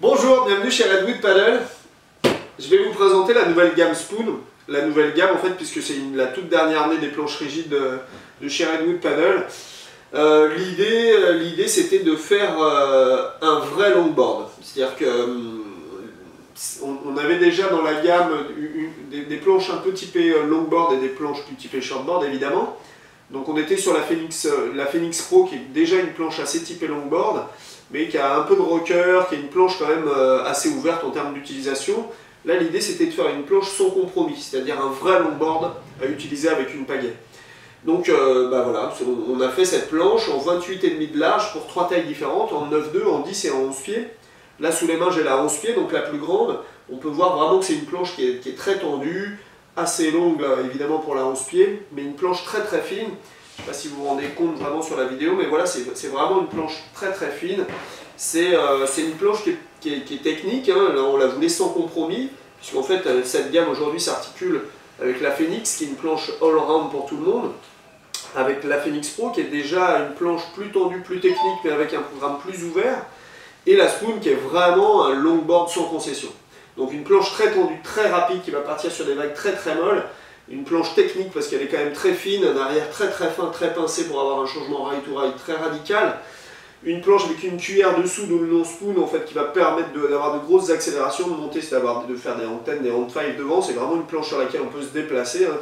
Bonjour, bienvenue chez Redwood Paddle. Je vais vous présenter la nouvelle gamme Spoon. La nouvelle gamme en fait, puisque c'est la toute dernière année des planches rigides de chez Redwood Paddle. L'idée c'était de faire un vrai longboard. C'est-à-dire que on avait déjà dans la gamme des planches un peu typées longboard et des planches plus typées shortboard évidemment. Donc on était sur la Phoenix Pro qui est déjà une planche assez typée longboard, mais qui a un peu de rocker, qui est une planche quand même assez ouverte en termes d'utilisation. Là l'idée c'était de faire une planche sans compromis, c'est-à-dire un vrai longboard à utiliser avec une pagaie. Donc voilà, on a fait cette planche en 28,5 de large pour 3 tailles différentes, en 9,2, en 10 et en 11 pieds. Là sous les mains j'ai la 11 pieds, donc la plus grande. On peut voir vraiment que c'est une planche qui est très tendue, assez longue là, évidemment pour la 11 pieds, mais une planche très très fine. Je ne sais pas si vous vous rendez compte vraiment sur la vidéo, mais voilà, c'est vraiment une planche très très fine. C'est une planche qui est technique, hein. Là on la voulait sans compromis, puisqu'en fait cette gamme aujourd'hui s'articule avec la Phoenix, qui est une planche all-round pour tout le monde, avec la Phoenix Pro qui est déjà une planche plus tendue, plus technique, mais avec un programme plus ouvert, et la Spoon qui est vraiment un longboard sans concession. Donc une planche très tendue, très rapide, qui va partir sur des vagues très très molles. Une planche technique parce qu'elle est quand même très fine, un arrière très très fin, très pincé pour avoir un changement rail to rail très radical. Une planche avec une cuillère dessous, d'où le nom Spoon, en fait, qui va permettre d'avoir de grosses accélérations, de monter, c'est de faire des antennes, des hand-five devant. C'est vraiment une planche sur laquelle on peut se déplacer, hein,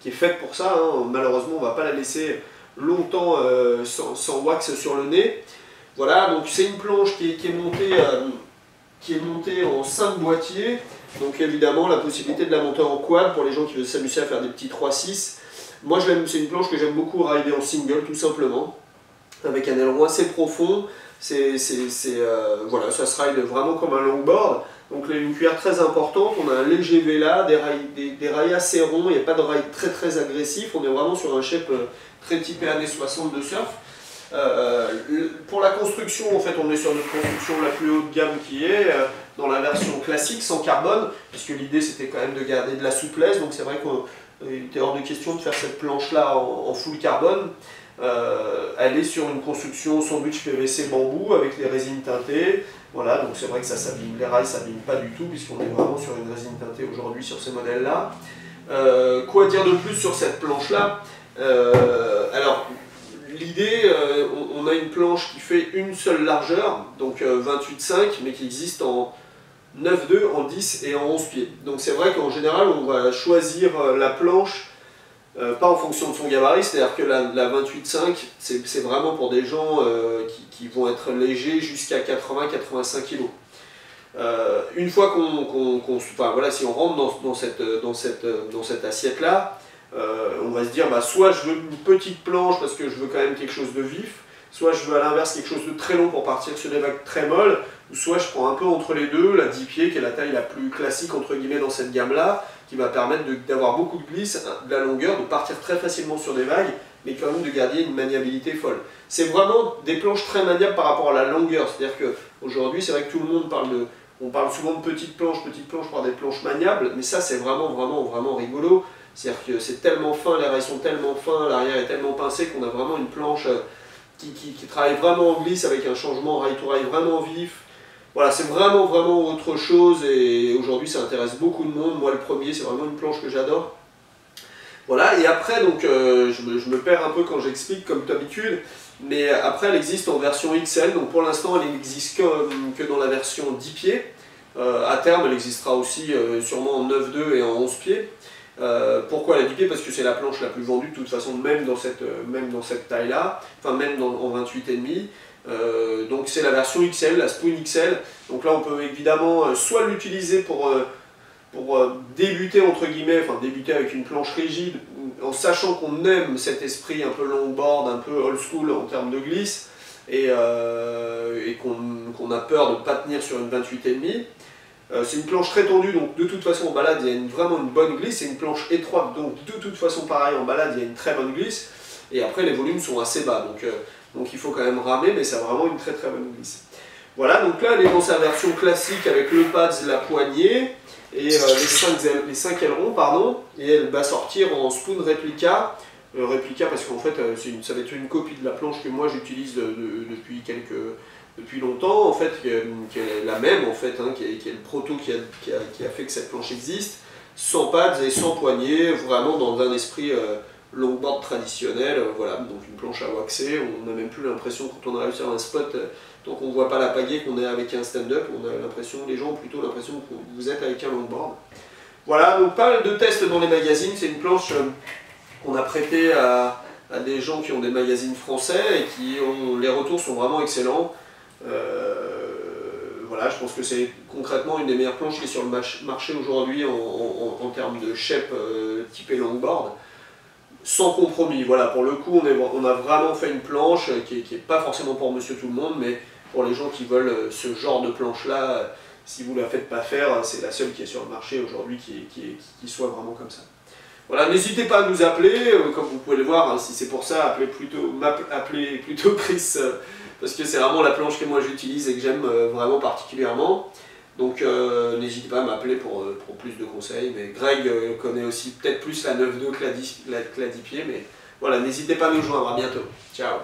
qui est faite pour ça. Hein. Malheureusement, on ne va pas la laisser longtemps sans wax sur le nez. Voilà, donc c'est une planche qui est montée en 5 boîtiers. Donc évidemment la possibilité de la monter en quad pour les gens qui veulent s'amuser à faire des petits 3-6. Moi c'est une planche que j'aime beaucoup rider en single tout simplement, avec un aileron assez profond. Voilà, ça se ride vraiment comme un longboard. Donc une cuillère très importante, on a un léger véla, des rails assez ronds, il n'y a pas de rails très très agressifs, on est vraiment sur un shape très typé années 60 de surf. Pour la construction, en fait, on est sur notre construction la plus haute de gamme qui est dans la version classique sans carbone, puisque l'idée c'était quand même de garder de la souplesse, donc c'est vrai qu'il était hors de question de faire cette planche là en full carbone. Elle est sur une construction sandwich PVC bambou avec les résines teintées. Voilà, donc c'est vrai que ça s'abîme, les rails ne s'abîment pas du tout puisqu'on est vraiment sur une résine teintée aujourd'hui sur ces modèles là. Quoi dire de plus sur cette planche là? Alors l'idée, on a une planche qui fait une seule largeur, donc 28,5, mais qui existe en 9,2, en 10 et en 11 pieds. Donc c'est vrai qu'en général, on va choisir la planche, pas en fonction de son gabarit, c'est-à-dire que la 28,5, c'est vraiment pour des gens qui vont être légers jusqu'à 80-85 kg. Une fois voilà, si on rentre dans cette assiette-là, on va se dire soit je veux une petite planche parce que je veux quand même quelque chose de vif, soit je veux à l'inverse quelque chose de très long pour partir sur des vagues très molles, ou soit je prends un peu entre les deux, la 10 pieds qui est la taille la plus classique entre guillemets dans cette gamme là, qui va permettre d'avoir beaucoup de glisse, de la longueur, de partir très facilement sur des vagues, mais quand même de garder une maniabilité folle. C'est vraiment des planches très maniables par rapport à la longueur, c'est-à-dire qu'aujourd'hui c'est vrai que tout le monde on parle souvent de petites planches par des planches maniables, mais ça c'est vraiment rigolo. C'est-à-dire que c'est tellement fin, les rails sont tellement fins, l'arrière est tellement pincé qu'on a vraiment une planche qui travaille vraiment en glisse avec un changement rail to rail vraiment vif. Voilà, c'est vraiment autre chose et aujourd'hui ça intéresse beaucoup de monde. Moi le premier, c'est vraiment une planche que j'adore. Voilà, et après donc je me perds un peu quand j'explique comme d'habitude, mais après elle existe en version XL, donc pour l'instant elle n'existe que dans la version 10 pieds. À terme elle existera aussi sûrement en 9,2 et en 11 pieds. Pourquoi la 10 pieds? Parce que c'est la planche la plus vendue de toute façon, même dans cette taille là, enfin même en 28,5. Donc c'est la version XL, la Spoon XL. Donc là on peut évidemment soit l'utiliser pour débuter entre guillemets, enfin débuter avec une planche rigide, en sachant qu'on aime cet esprit un peu longboard, un peu old school en termes de glisse, et qu'on a peur de ne pas tenir sur une 28,5. C'est une planche très tendue, donc de toute façon en balade il y a vraiment une bonne glisse, c'est une planche étroite, donc de toute façon pareil en balade il y a une très bonne glisse, et après les volumes sont assez bas, donc il faut quand même ramer, mais c'est vraiment une très bonne glisse. Voilà, donc là elle est dans sa version classique avec le pads, la poignée, et les 5 ailerons, pardon, et elle va sortir en Spoon réplica réplica parce qu'en fait ça va être une copie de la planche que moi j'utilise depuis longtemps en fait, qui est la même en fait, hein, qui est le proto qui a fait que cette planche existe, sans pads et sans poignée, vraiment dans un esprit longboard traditionnel, voilà, donc une planche à waxer, on n'a même plus l'impression quand on arrive sur un spot, tant qu'on ne voit pas la pagaie qu'on est avec un stand-up, on a l'impression, les gens ont plutôt l'impression que vous êtes avec un longboard. Voilà, donc pas mal de tests dans les magazines, c'est une planche qu'on a prêtée à des gens qui ont des magazines français et les retours sont vraiment excellents. Voilà, je pense que c'est concrètement une des meilleures planches qui est sur le marché aujourd'hui en termes de shape typé longboard. Sans compromis, voilà, pour le coup on a vraiment fait une planche qui est pas forcément pour monsieur tout le monde, mais pour les gens qui veulent ce genre de planche là, si vous la faites pas faire, c'est la seule qui est sur le marché aujourd'hui qui soit vraiment comme ça. Voilà, n'hésitez pas à nous appeler, comme vous pouvez le voir, hein, si c'est pour ça, appelez plutôt Chris, parce que c'est vraiment la planche que moi j'utilise et que j'aime vraiment particulièrement. Donc n'hésitez pas à m'appeler pour plus de conseils, mais Greg connaît aussi peut-être plus la 9.2 que la 10 pieds, mais voilà, n'hésitez pas à nous joindre, à bientôt, ciao.